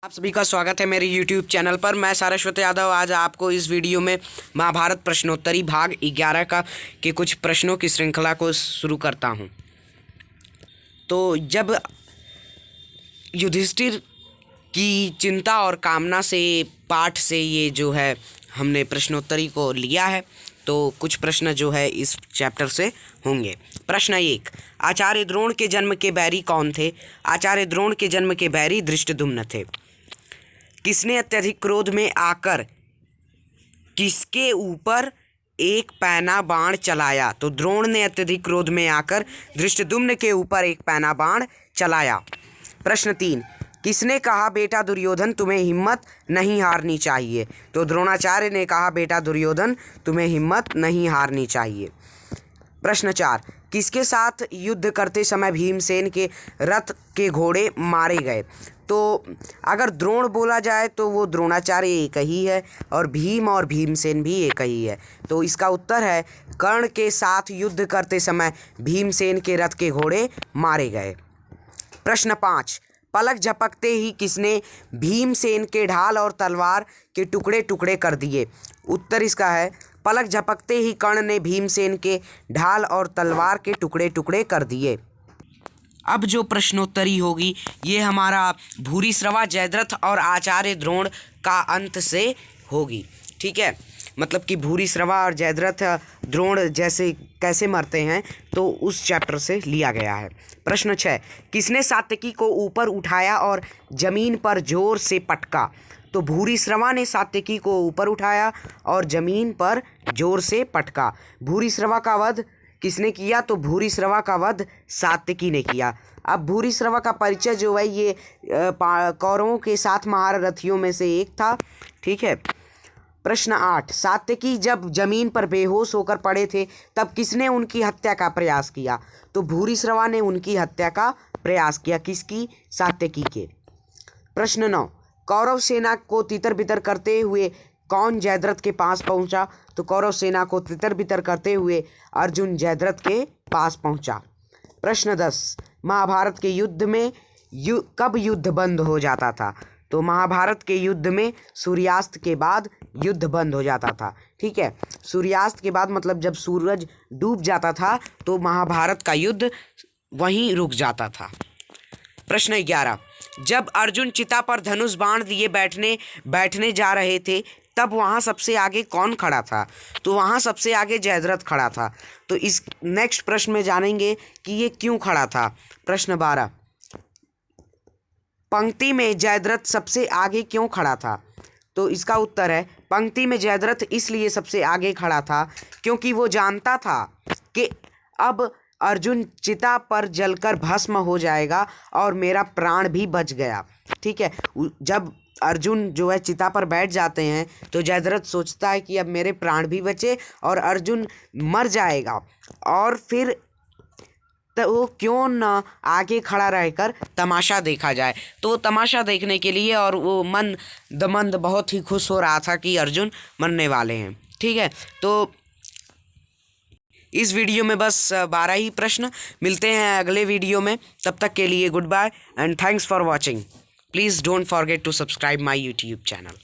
आप सभी का स्वागत है मेरे YouTube चैनल पर। मैं सारस्वत यादव आज आपको इस वीडियो में महाभारत प्रश्नोत्तरी भाग 11 के कुछ प्रश्नों की श्रृंखला को शुरू करता हूं। तो जब युधिष्ठिर की चिंता और कामना से पाठ से ये जो है हमने प्रश्नोत्तरी को लिया है, तो कुछ प्रश्न जो है इस चैप्टर से होंगे। प्रश्न 1, आचार्य द्रोण के जन्म के बैरी कौन थे? आचार्य द्रोण के जन्म के बैरी धृष्टद्युम्न थे। किसने अत्यधिक क्रोध में आकर किसके ऊपर एक पैना बाण चलाया? तो द्रोण ने अत्यधिक क्रोध में आकर धृष्टद्युम्न के ऊपर एक पैना बाण चलाया। प्रश्न 3, किसने कहा बेटा दुर्योधन तुम्हें हिम्मत नहीं हारनी चाहिए? तो द्रोणाचार्य ने कहा बेटा दुर्योधन तुम्हें हिम्मत नहीं हारनी चाहिए। प्रश्न 4, किसके साथ युद्ध करते समय भीमसेन के रथ के घोड़े मारे गए? तो अगर द्रोण बोला जाए तो वो द्रोणाचार्य एक ही है और भीम और भीमसेन भी एक ही है। तो इसका उत्तर है कर्ण के साथ युद्ध करते समय भीमसेन के रथ के घोड़े मारे गए। प्रश्न 5, पलक झपकते ही किसने भीमसेन के ढाल और तलवार के टुकड़े टुकड़े कर दिए? उत्तर इसका है पलक झपकते ही कर्ण ने भीमसेन के ढाल और तलवार के टुकड़े टुकड़े कर दिए। अब जो प्रश्नोत्तरी होगी ये हमारा भूरिश्रवा, जयद्रथ और आचार्य द्रोण का अंत से होगी। ठीक है, मतलब कि भूरिश्रवा और जयद्रथ द्रोण जैसे कैसे मरते हैं तो उस चैप्टर से लिया गया है। प्रश्न 6, किसने सात्यकी को ऊपर उठाया और जमीन पर जोर से पटका? तो भूरिश्रवा ने सात्यकी को ऊपर उठाया और जमीन पर जोर से पटका। भूरिश्रवा का वध किसने किया? तो भूरिश्रवा का वध सात्यकी ने किया। अब भूरिश्रवा का परिचय जो है ये कौरवों के 7 महारथियों में से एक था। ठीक है। प्रश्न 8, सात्यकी जब जमीन पर बेहोश होकर पड़े थे तब किसने उनकी हत्या का प्रयास किया? तो भूरिश्रवा ने उनकी हत्या का प्रयास किया। किसकी? सात्यकी के। प्रश्न 9, कौरव सेना को तितर बितर करते हुए कौन जयद्रथ के पास पहुंचा? तो कौरव सेना को तितर बितर करते हुए अर्जुन जयद्रथ के पास पहुंचा। प्रश्न 10, महाभारत के युद्ध में कब युद्ध बंद हो जाता था? तो महाभारत के युद्ध में सूर्यास्त के बाद युद्ध बंद हो जाता था। ठीक है, सूर्यास्त के बाद मतलब जब सूरज डूब जाता था तो महाभारत का युद्ध वहीं रुक जाता था। प्रश्न 11, जब अर्जुन चिता पर धनुष बाण दिए बैठने जा रहे थे तब वहाँ सबसे आगे कौन खड़ा था? तो वहाँ सबसे आगे जयद्रथ खड़ा था। तो इस नेक्स्ट प्रश्न में जानेंगे कि ये क्यों खड़ा था। प्रश्न 12, पंक्ति में जयद्रथ सबसे आगे क्यों खड़ा था? तो इसका उत्तर है पंक्ति में जयद्रथ इसलिए सबसे आगे खड़ा था क्योंकि वो जानता था कि अब अर्जुन चिता पर जलकर भस्म हो जाएगा और मेरा प्राण भी बच गया। ठीक है, जब अर्जुन जो है चिता पर बैठ जाते हैं तो जयद्रथ सोचता है कि अब मेरे प्राण भी बचे और अर्जुन मर जाएगा, और फिर तो वो क्यों ना आगे खड़ा रहकर तमाशा देखा जाए। तो वो तमाशा देखने के लिए और वो मंद बहुत ही खुश हो रहा था कि अर्जुन मरने वाले हैं। ठीक है, तो इस वीडियो में बस 12 ही प्रश्न। मिलते हैं अगले वीडियो में, तब तक के लिए good bye and thanks for watching. Please don't forget to subscribe my YouTube channel.